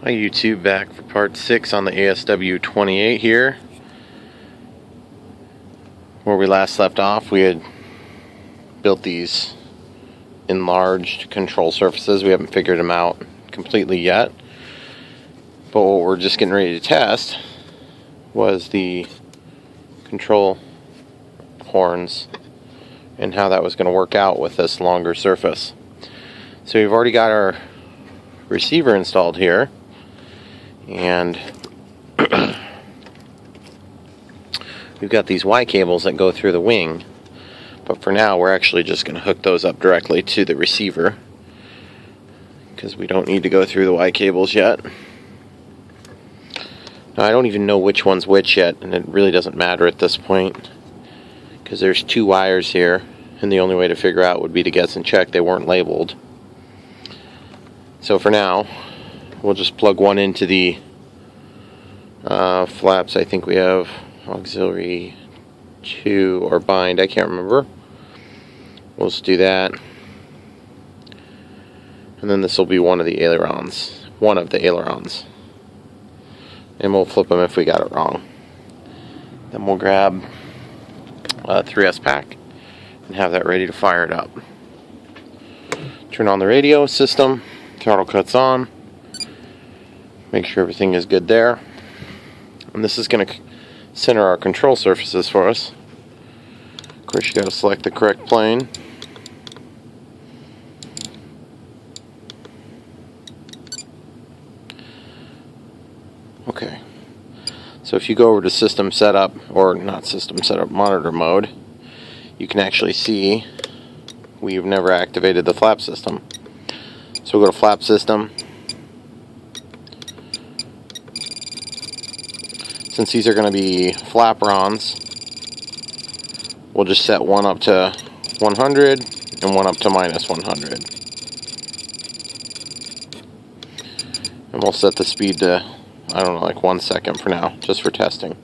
Hi YouTube, back for part 6 on the ASW-28 here. Where we last left off, we had built these enlarged control surfaces. We haven't figured them out completely yet. But what we're just getting ready to test was the control horns and how that was going to work out with this longer surface. So we've already got our receiver installed here. And we've got these Y cables that go through the wing, but for now we're actually just going to hook those up directly to the receiver because we don't need to go through the Y cables yet. Now, I don't even know which one's which yet, and it really doesn't matter at this point because there's two wires here, and the only way to figure out would be to guess and check. They weren't labeled. So for now, we'll just plug one into the flaps. I think we have auxiliary 2 or bind. I can't remember. We'll just do that. And then this will be one of the ailerons. And we'll flip them if we got it wrong. Then we'll grab a 3S pack and have that ready to fire it up. Turn on the radio system. Throttle cuts on. Make sure everything is good there. And this is going to center our control surfaces for us. Of course, you got to select the correct plane. Okay. So if you go over to system setup, or not system setup, monitor mode, you can actually see we've never activated the flap system. So we'll go to flap system. Since these are going to be flaperons, we'll just set one up to 100 and one up to minus 100. And we'll set the speed to, I don't know, like 1 second for now, just for testing.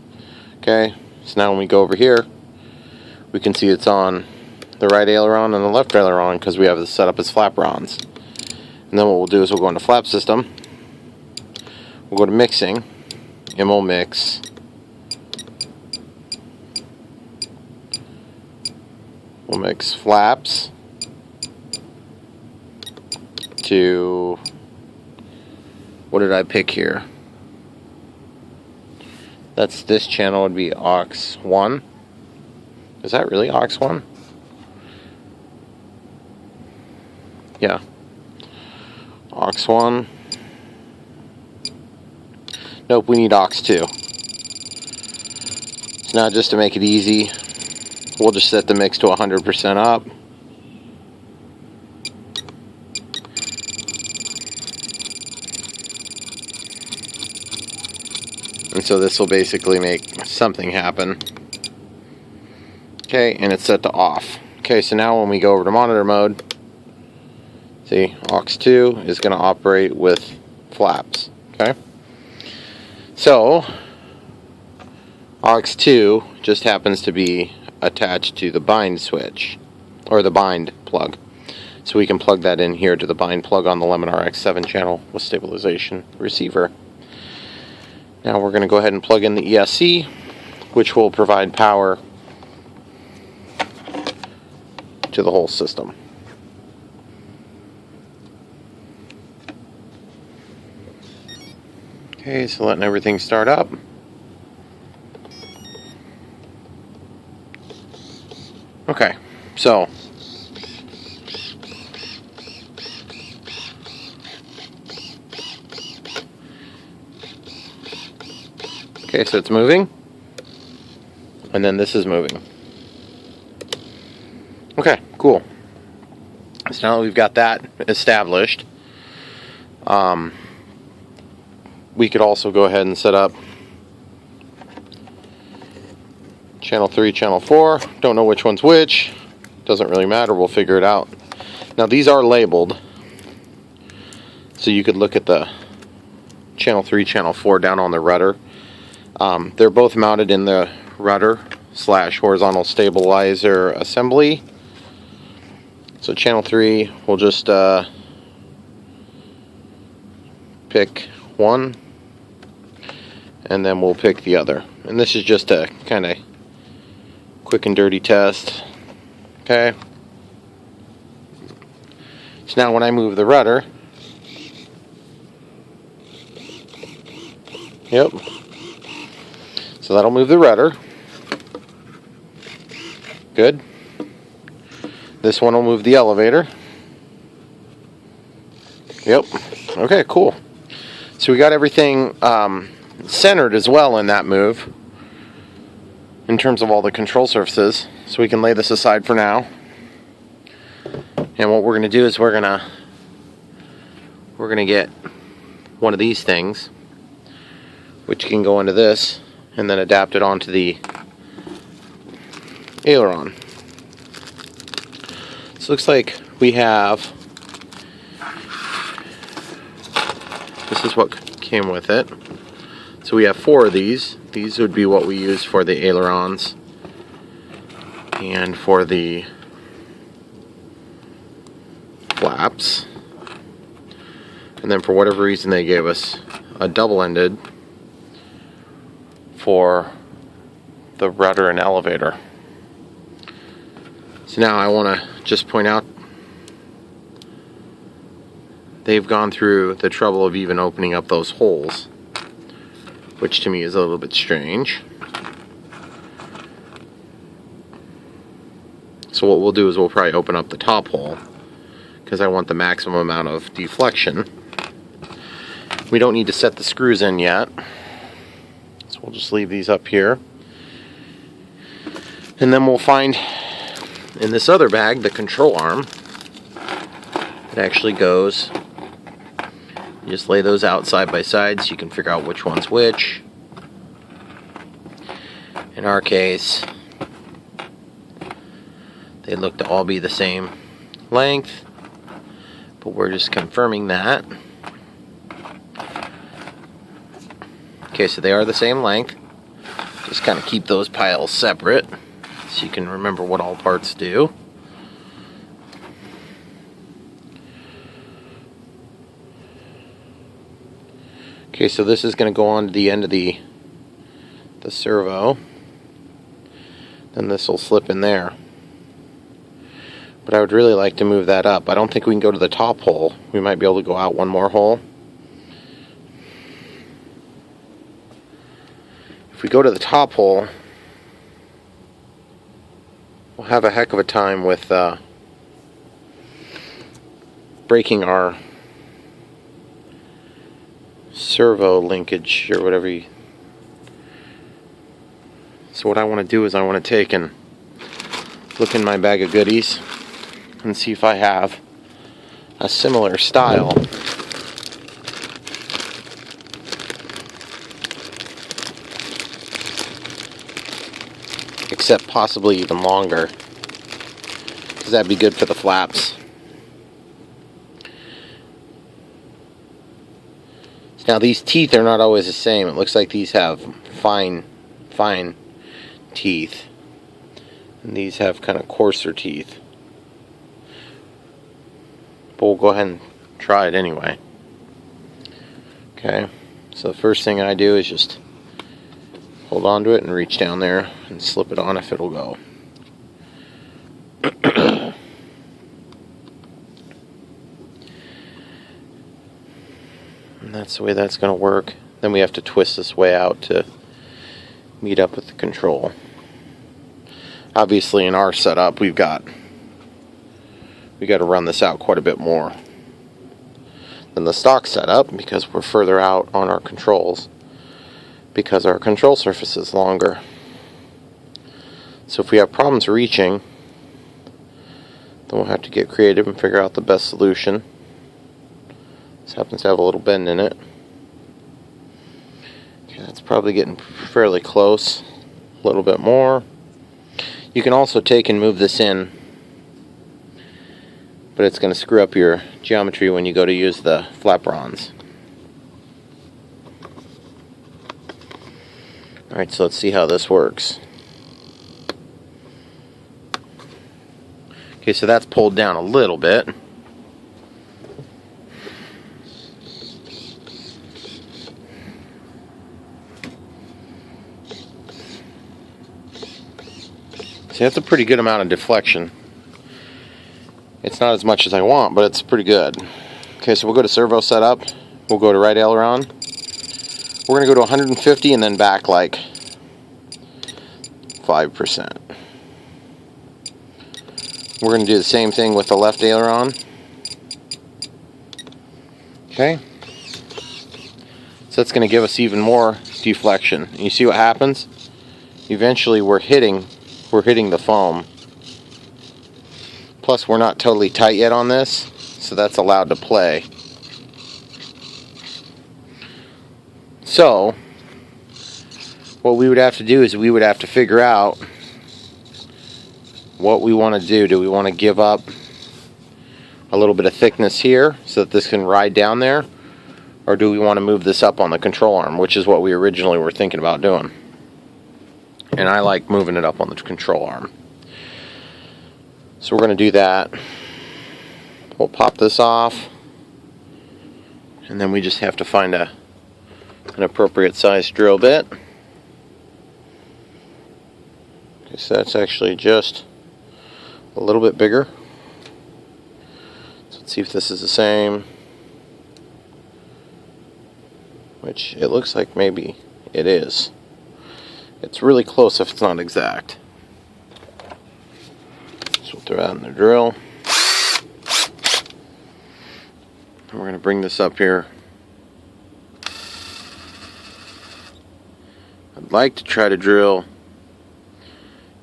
Okay, so now when we go over here, we can see it's on the right aileron and the left aileron because we have this set up as flaperons. And then what we'll do is we'll go into flap system, we'll go to mixing, and we'll mix flaps to, what did I pick here? This channel would be aux 1. Is that really aux 1? Yeah. Aux 1. Nope, we need aux 2. So now, just to make it easy, we'll just set the mix to 100% up. And so this will basically make something happen. Okay, and it's set to off. Okay, so now when we go over to monitor mode, see, aux 2 is going to operate with flaps. Okay? So, aux 2 just happens to be attached to the bind switch, or the bind plug. So we can plug that in here to the bind plug on the Lemon RX7 channel with stabilization receiver. Now we're going to go ahead and plug in the ESC, which will provide power to the whole system. Okay, so letting everything start up. Okay, so it's moving, and then this is moving. Okay, cool. So now that we've got that established, we could also go ahead and set up channel 3, channel 4. Don't know which one's which. Doesn't really matter. We'll figure it out. Now these are labeled, so you could look at the channel 3, channel 4 down on the rudder. They're both mounted in the rudder / horizontal stabilizer assembly. So channel 3, we'll just pick one, and then we'll pick the other. And this is just a kind of quick and dirty test. Okay. So now when I move the rudder, yep, so that'll move the rudder. Good. This one will move the elevator. Yep. Okay, cool. So we got everything centered as well in that move in terms of all the control surfaces. So we can lay this aside for now. And what we're going to do is we're going to get one of these things, which can go into this and then adapt it onto the aileron. So it looks like we have, this is what came with it. So we have 4 of these. These would be what we use for the ailerons and for the flaps. And then for whatever reason they gave us a double-ended for the rudder and elevator. So now I want to just point out they've gone through the trouble of even opening up those holes, which to me is a little bit strange. So what we'll do is we'll probably open up the top hole because I want the maximum amount of deflection. We don't need to set the screws in yet, so we'll just leave these up here. And then we'll find in this other bag the control arm. It actually goes, you just lay those out side by side so you can figure out which one's which. In our case, they look to all be the same length, but we're just confirming that. Okay, so they are the same length. Just kind of keep those piles separate so you can remember what all parts do. Okay, so this is going to go on to the end of the servo. Then this will slip in there. But I would really like to move that up. I don't think we can go to the top hole. We might be able to go out one more hole. If we go to the top hole, we'll have a heck of a time with breaking our servo linkage or whatever you... So what I want to do is I want to take and look in my bag of goodies and see if I have a similar style. Except possibly even longer, because that'd be good for the flaps. Now these teeth are not always the same. It looks like these have fine teeth, and these have kind of coarser teeth. But we'll go ahead and try it anyway. Okay, so the first thing I do is just hold on to it and reach down there and slip it on if it'll go. And that's the way that's going to work. Then we have to twist this way out to meet up with the control. Obviously in our setup we got to run this out quite a bit more than the stock setup because we're further out on our controls, because our control surface is longer. So if we have problems reaching, then we'll have to get creative and figure out the best solution. This happens to have a little bend in it. Okay, that's probably getting fairly close. A little bit more. You can also take and move this in, but it's going to screw up your geometry when you go to use the flaprons. Alright, so let's see how this works. Okay, so that's pulled down a little bit. So that's a pretty good amount of deflection. It's not as much as I want, but it's pretty good. Okay, so we'll go to servo setup. We'll go to right aileron. We're going to go to 150 and then back like 5%. We're going to do the same thing with the left aileron. Okay. So that's going to give us even more deflection. And you see what happens? Eventually we're hitting the foam. Plus we're not totally tight yet on this, so that's allowed to play. So what we would have to do is we would have to figure out what we want to do. Do we want to give up a little bit of thickness here so that this can ride down there? Or do we want to move this up on the control arm, which is what we originally were thinking about doing. And I like moving it up on the control arm. So we're going to do that. We'll pop this off. And then we just have to find an appropriate size drill bit. Okay, so that's actually just a little bit bigger. So let's see if this is the same. Which it looks like maybe it is. It's really close if it's not exact. So we'll throw that in the drill. And we're going to bring this up here. I'd like to try to drill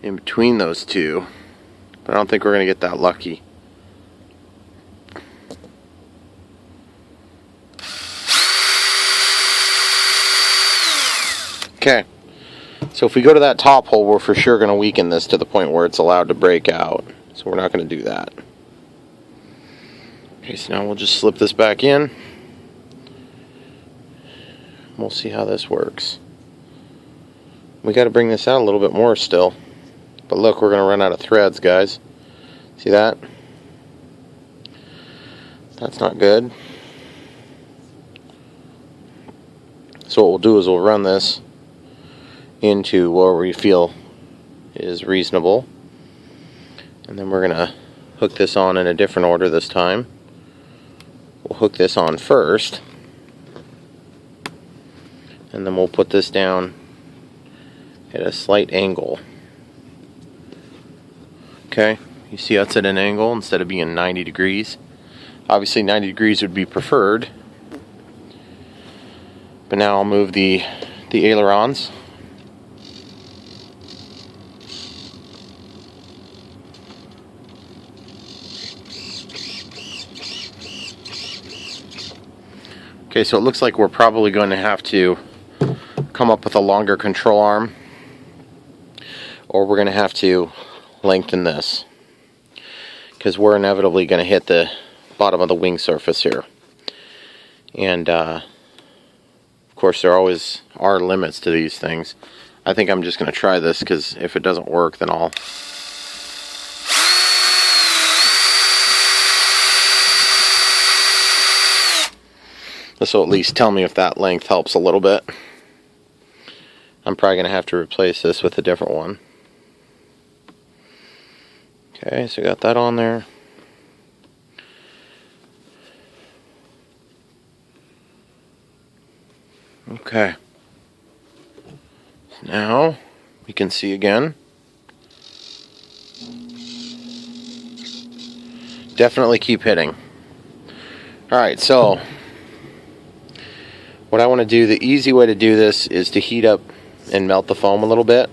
in between those two, but I don't think we're going to get that lucky. Okay, so if we go to that top hole, we're for sure going to weaken this to the point where it's allowed to break out. So we're not going to do that. Okay, so now we'll just slip this back in. We'll see how this works. We got to bring this out a little bit more still. But look, we're going to run out of threads, guys. See that? That's not good. So what we'll do is we'll run this into where we feel is reasonable. And then we're going to hook this on in a different order this time. We'll hook this on first. And then we'll put this down at a slight angle. Okay, you see that's at an angle instead of being 90 degrees. Obviously 90 degrees would be preferred. But now I'll move the ailerons. Okay, so it looks like we're probably going to have to come up with a longer control arm, or we're going to have to lengthen this, because we're inevitably going to hit the bottom of the wing surface here. And of course there always are limits to these things. I think I'm just going to try this, because if it doesn't work, then I'll this will at least tell me if that length helps a little bit. I'm probably going to have to replace this with a different one. Okay, so got that on there. Okay. Now we can see again. Definitely keep hitting. Alright, so what I want to do, the easy way to do this is to heat up and melt the foam a little bit.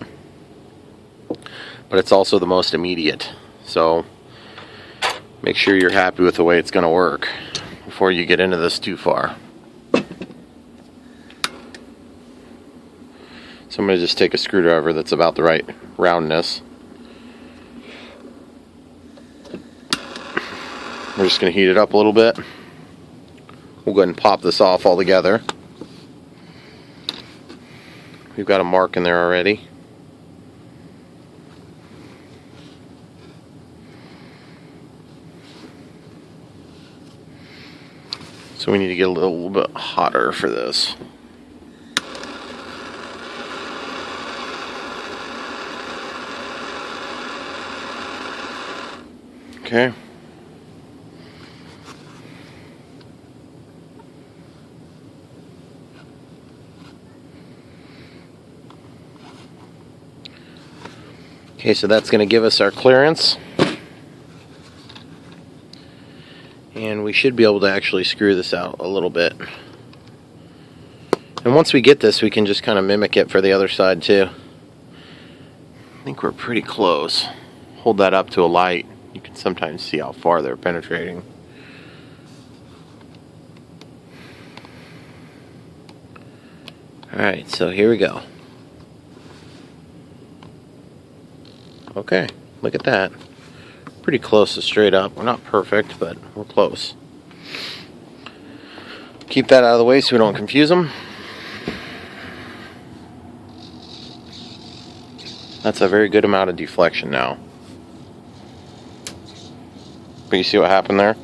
But it's also the most immediate. So make sure you're happy with the way it's going to work before you get into this too far. So I'm going to just take a screwdriver that's about the right roundness. We're just going to heat it up a little bit. We'll go ahead and pop this off altogether. We've got a mark in there already. So we need to get a little bit hotter for this. Okay. Okay, so that's going to give us our clearance. And we should be able to actually screw this out a little bit. And once we get this, we can just kind of mimic it for the other side too. I think we're pretty close. Hold that up to a light. You can sometimes see how far they're penetrating. Alright, so here we go. Okay, look at that. Pretty close to straight up. We're not perfect, but we're close. Keep that out of the way so we don't confuse them. That's a very good amount of deflection now. But you see what happened there?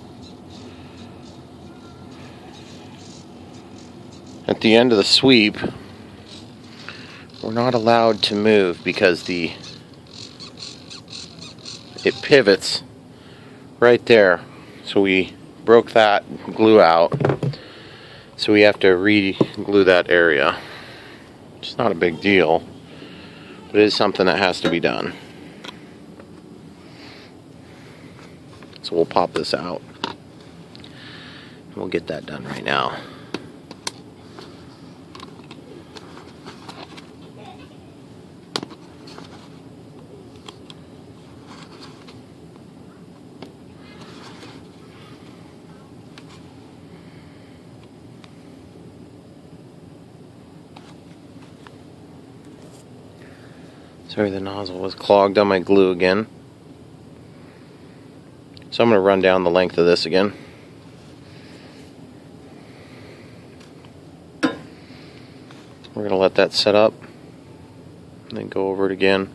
At the end of the sweep, we're not allowed to move because it pivots right there. So we broke that glue out. So we have to re-glue that area. It's not a big deal, but it is something that has to be done. So we'll pop this out. We'll get that done right now. Sorry, the nozzle was clogged on my glue again. So I'm going to run down the length of this again. We're going to let that set up and then go over it again.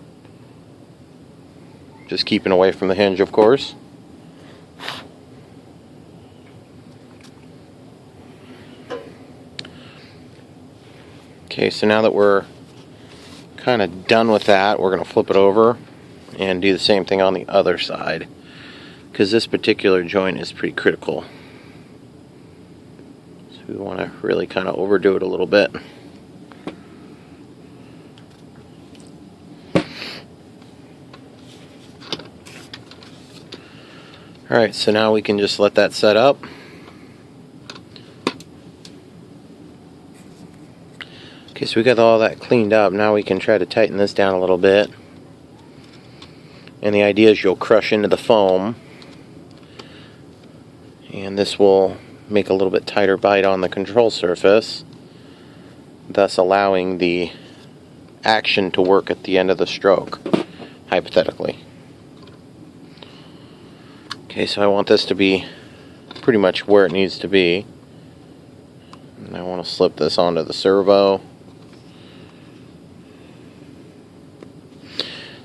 Just keeping away from the hinge, of course. Okay, so now that we're kind of done with that, we're going to flip it over and do the same thing on the other side, because this particular joint is pretty critical. So we want to really kind of overdo it a little bit. Alright, so now we can just let that set up. Okay, so we got all that cleaned up. Now we can try to tighten this down a little bit. And the idea is you'll crush into the foam. And this will make a little bit tighter bite on the control surface, thus allowing the action to work at the end of the stroke, hypothetically. Okay, so I want this to be pretty much where it needs to be. And I want to slip this onto the servo.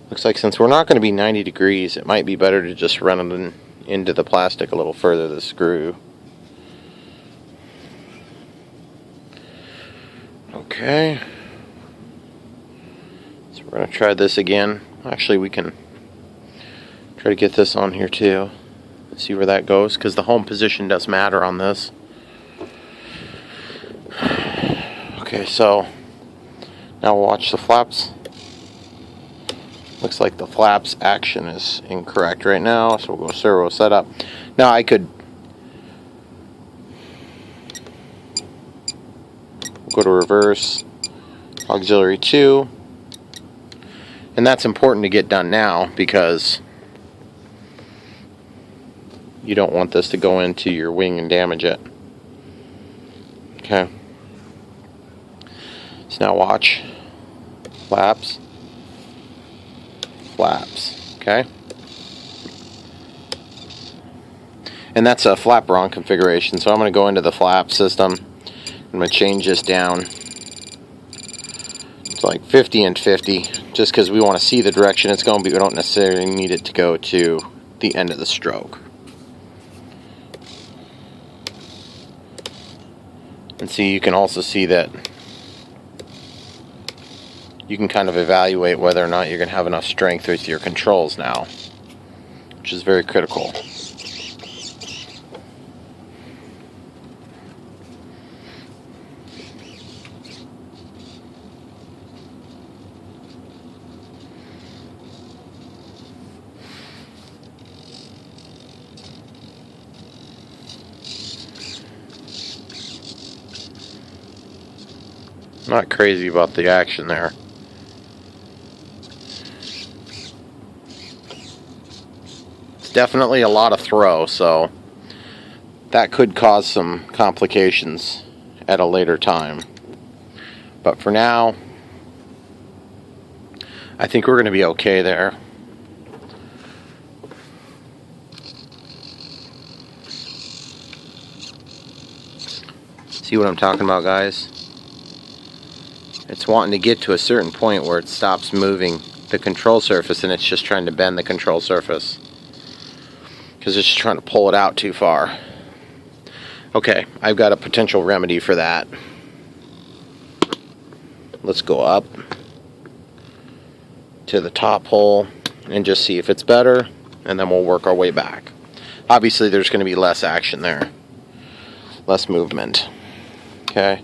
Looks like since we're not going to be 90 degrees, it might be better to just run it into the plastic a little further, the screw. Okay. So we're going to try this again. Actually, we can try to get this on here too. Let's see where that goes, because the home position does matter on this. Okay, so now we'll watch the flaps. Looks like the flaps action is incorrect right now, so we'll go servo setup. Now I could go to reverse, auxiliary 2, and that's important to get done now because you don't want this to go into your wing and damage it. Okay. So now watch. Flaps. Flaps. Okay. And that's a flap-wrong configuration, so I'm going to go into the flap system. I'm going to change this down to like 50 and 50, just because we want to see the direction it's going, but we don't necessarily need it to go to the end of the stroke. And see, you can also see that you can kind of evaluate whether or not you're going to have enough strength with your controls now. which is very critical. Not crazy about the action there. It's definitely a lot of throw, so that could cause some complications at a later time. But for now, I think we're going to be okay there. See what I'm talking about, guys? It's wanting to get to a certain point where it stops moving the control surface and it's just trying to bend the control surface because it's just trying to pull it out too far. Okay, I've got a potential remedy for that. Let's go up to the top hole and just see if it's better, and then we'll work our way back. Obviously there's going to be less action there, less movement. Okay.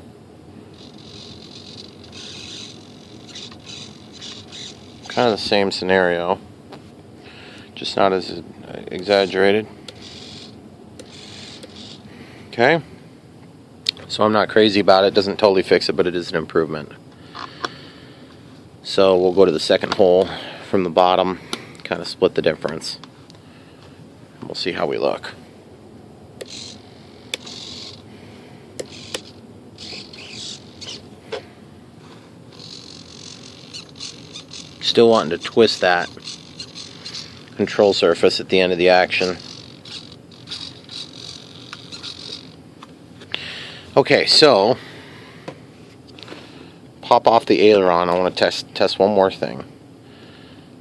Kind of the same scenario, just not as exaggerated. Okay, so I'm not crazy about it. Doesn't totally fix it, but it is an improvement. So we'll go to the second hole from the bottom, kind of split the difference. We'll see how we look. Still wanting to twist that control surface at the end of the action. Okay, so pop off the aileron. I want to test one more thing.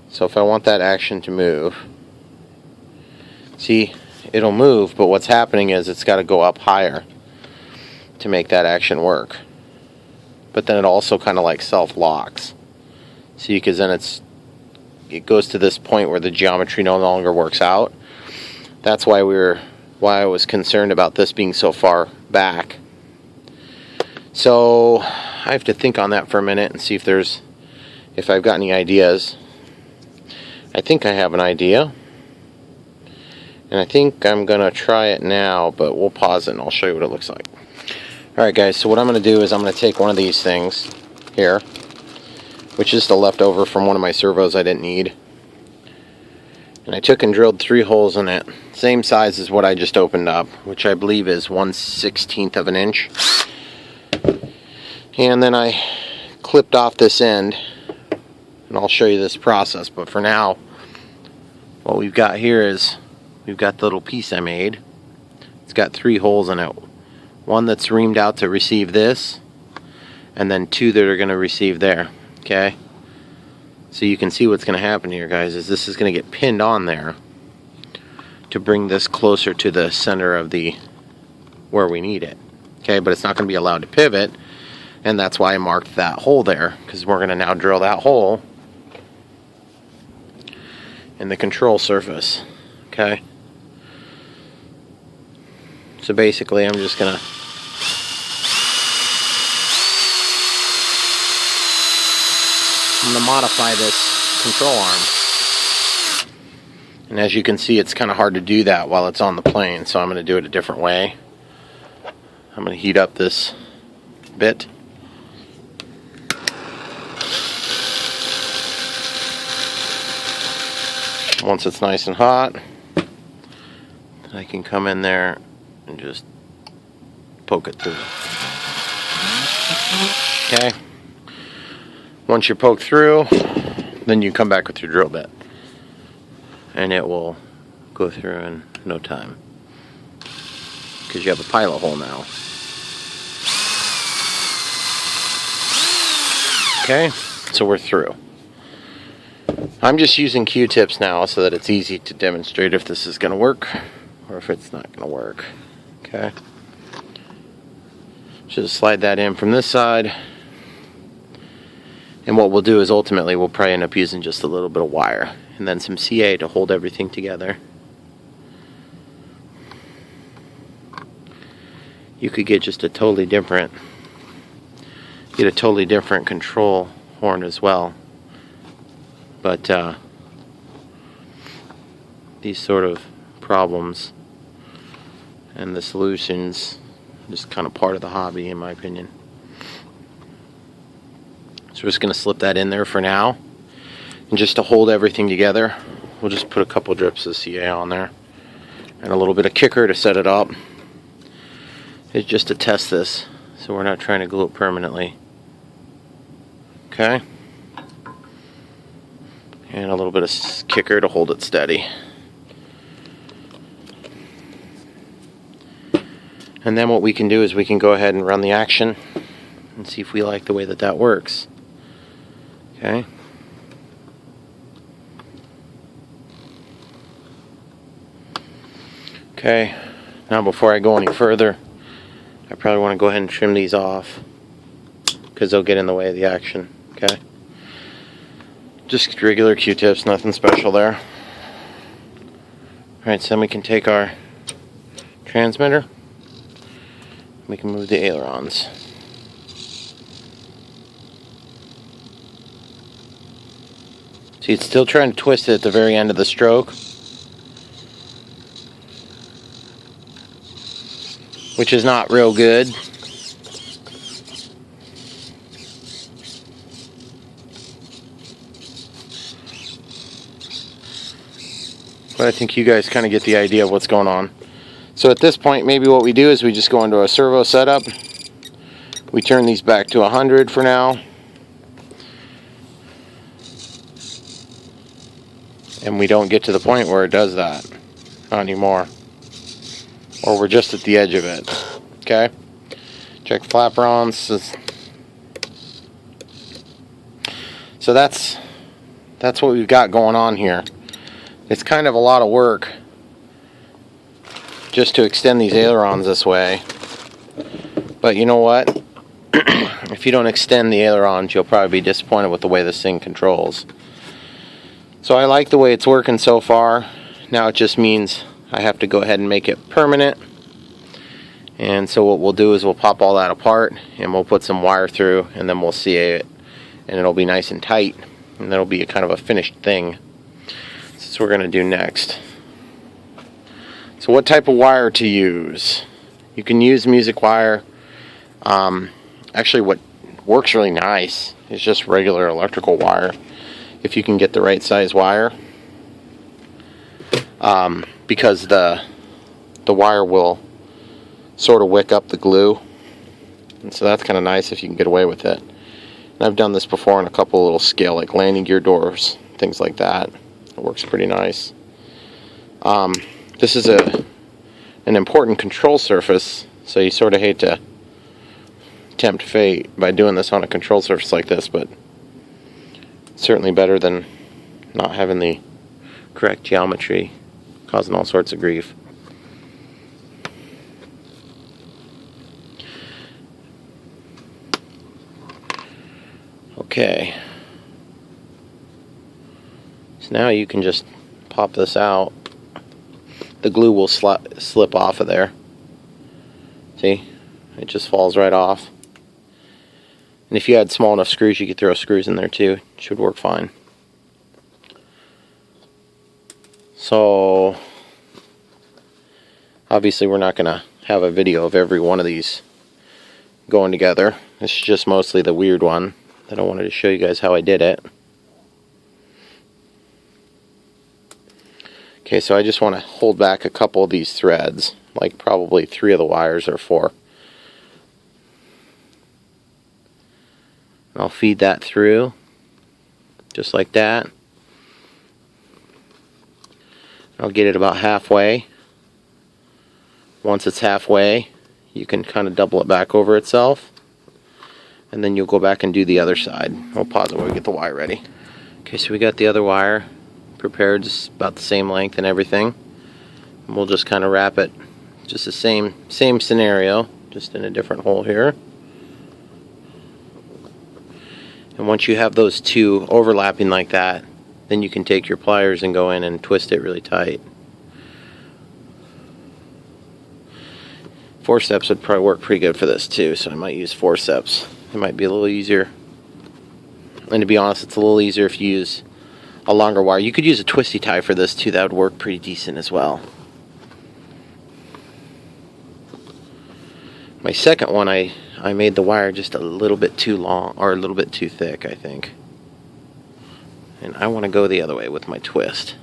So if I want that action to move, see, it'll move, but what's happening is it's got to go up higher to make that action work. But then it also kind of like self-locks. See, because then it goes to this point where the geometry no longer works out. That's why I was concerned about this being so far back. So I have to think on that for a minute and see if I've got any ideas. I think I have an idea, and I think I'm gonna try it now, but we'll pause it and I'll show you what it looks like. Alright guys, so what I'm gonna do is I'm gonna take one of these things here, which is the leftover from one of my servos I didn't need. And I took and drilled 3 holes in it, same size as what I just opened up, which I believe is 1/16 of an inch. And then I clipped off this end, and I'll show you this process. But for now, what we've got here is, we've got the little piece I made. It's got 3 holes in it. One that's reamed out to receive this, and then 2 that are going to receive there. Okay, so you can see what's going to happen here, guys, is this is going to get pinned on there to bring this closer to the center of where we need it. Okay, but it's not going to be allowed to pivot, and that's why I marked that hole there, because we're going to now drill that hole in the control surface. Okay, so basically I'm just going to modify this control arm, and as you can see, it's kind of hard to do that while it's on the plane, so I'm going to do it a different way. I'm going to heat up this bit. Once it's nice and hot, I can come in there and just poke it through. Okay. Once you're poked through, then you come back with your drill bit, and it will go through in no time, because you have a pilot hole now. Okay, so we're through. I'm just using Q-tips now so that it's easy to demonstrate if this is going to work or if it's not going to work. Okay, just slide that in from this side. And what we'll do is ultimately we'll probably end up using just a little bit of wire and then some CA to hold everything together. You could get just a totally different control horn as well. But these sort of problems and the solutions just kind of part of the hobby, in my opinion. So we're just going to slip that in there for now, and just to hold everything together we'll just put a couple drips of CA on there and a little bit of kicker to set it up. It's just to test this, so we're not trying to glue it permanently. Okay, and a little bit of kicker to hold it steady. And then what we can do is we can go ahead and run the action and see if we like the way that that works. Okay. Okay, now before I go any further, I probably want to go ahead and trim these off because they'll get in the way of the action. Okay. Just regular Q-tips, nothing special there. Alright, so then we can take our transmitter. We can move the ailerons. See, it's still trying to twist it at the very end of the stroke, which is not real good. But I think you guys kind of get the idea of what's going on. So at this point, maybe what we do is we just go into a servo setup. We turn these back to 100 for now. And we don't get to the point where it does that. Not anymore. Or we're just at the edge of it. Okay? Check flaperons. So that's what we've got going on here. It's kind of a lot of work just to extend these ailerons this way. But you know what? If you don't extend the ailerons, you'll probably be disappointed with the way this thing controls. So I like the way it's working so far. Now it just means I have to go ahead and make it permanent. And so what we'll do is we'll pop all that apart and we'll put some wire through, and then we'll CA it, and it'll be nice and tight, and that'll be a kind of a finished thing. So that's what we're going to do next. So what type of wire to use? You can use music wire. Actually what works really nice is just regular electrical wire, if you can get the right size wire, because the wire will sort of wick up the glue, and so that's kind of nice if you can get away with it. And I've done this before on a couple little scale, like landing gear doors, things like that. It works pretty nice. This is an important control surface, so you sort of hate to tempt fate by doing this on a control surface like this, but it's certainly better than not having the correct geometry, causing all sorts of grief. Okay, so now you can just pop this out. The glue will slip off of there. See? It just falls right off. And if you had small enough screws, you could throw screws in there too. It should work fine. So, obviously we're not going to have a video of every one of these going together. This is just mostly the weird one that I wanted to show you guys how I did it. Okay, so I just want to hold back a couple of these threads, like probably 3 of the wires or 4. And I'll feed that through, just like that. I'll get it about halfway. Once it's halfway, you can kind of double it back over itself, and then you'll go back and do the other side. We'll pause it while we get the wire ready. Okay, so we got the other wire prepared, just about the same length and everything. And we'll just kind of wrap it, just the same scenario, just in a different hole here. And once you have those two overlapping like that, then you can take your pliers and go in and twist it really tight. Forceps would probably work pretty good for this too, so I might use forceps. It might be a little easier. And to be honest, it's a little easier if you use a longer wire. You could use a twisty tie for this too. That would work pretty decent as well. My second one, I made the wire just a little bit too long, or a little bit too thick, I think. And I want to go the other way with my twist.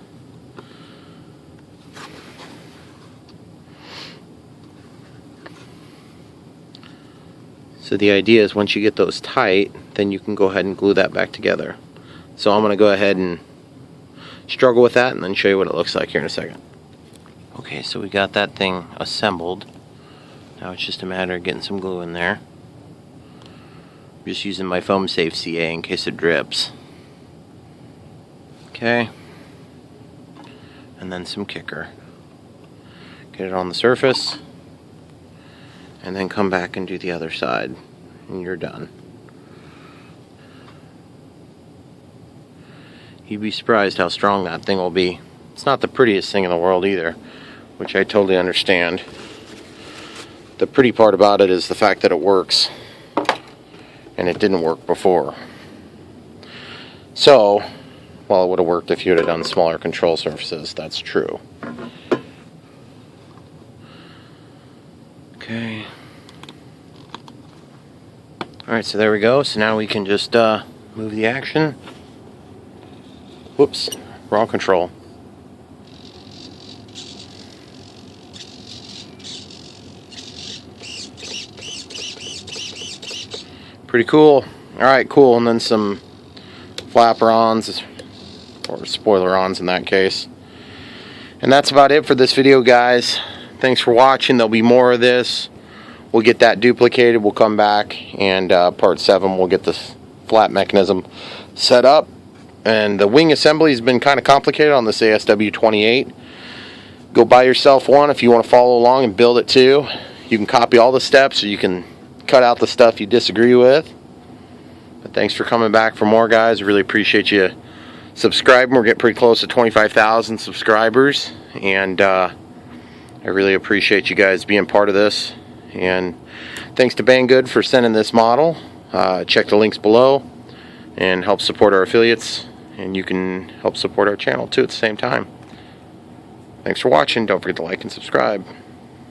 So the idea is once you get those tight, then you can go ahead and glue that back together. So I'm going to go ahead and struggle with that and then show you what it looks like here in a second. Okay, so we got that thing assembled. Now it's just a matter of getting some glue in there. I'm just using my foam safe CA in case it drips. Okay. And then some kicker. Get it on the surface. And then come back and do the other side. And you're done. You'd be surprised how strong that thing will be. It's not the prettiest thing in the world either, which I totally understand. The pretty part about it is the fact that it works. And it didn't work before. So, well, it would have worked if you would have done smaller control surfaces. That's true. Okay. Alright, so there we go. So now we can just move the action. Whoops, wrong control. Pretty cool. Alright, cool. And then some flapper-ons, or spoiler-ons in that case. And that's about it for this video, guys. Thanks for watching. There'll be more of this. We'll get that duplicated. We'll come back, and part 7 we'll get this flap mechanism set up. And the wing assembly has been kind of complicated on this ASW-28. Go buy yourself one if you want to follow along and build it too. You can copy all the steps, or you can cut out the stuff you disagree with. But thanks for coming back for more, guys. I really appreciate you subscribing. We're getting pretty close to 25,000 subscribers, and I really appreciate you guys being part of this. And thanks to Banggood for sending this model. Check the links below and help support our affiliates, and you can help support our channel too at the same time. Thanks for watching. Don't forget to like and subscribe.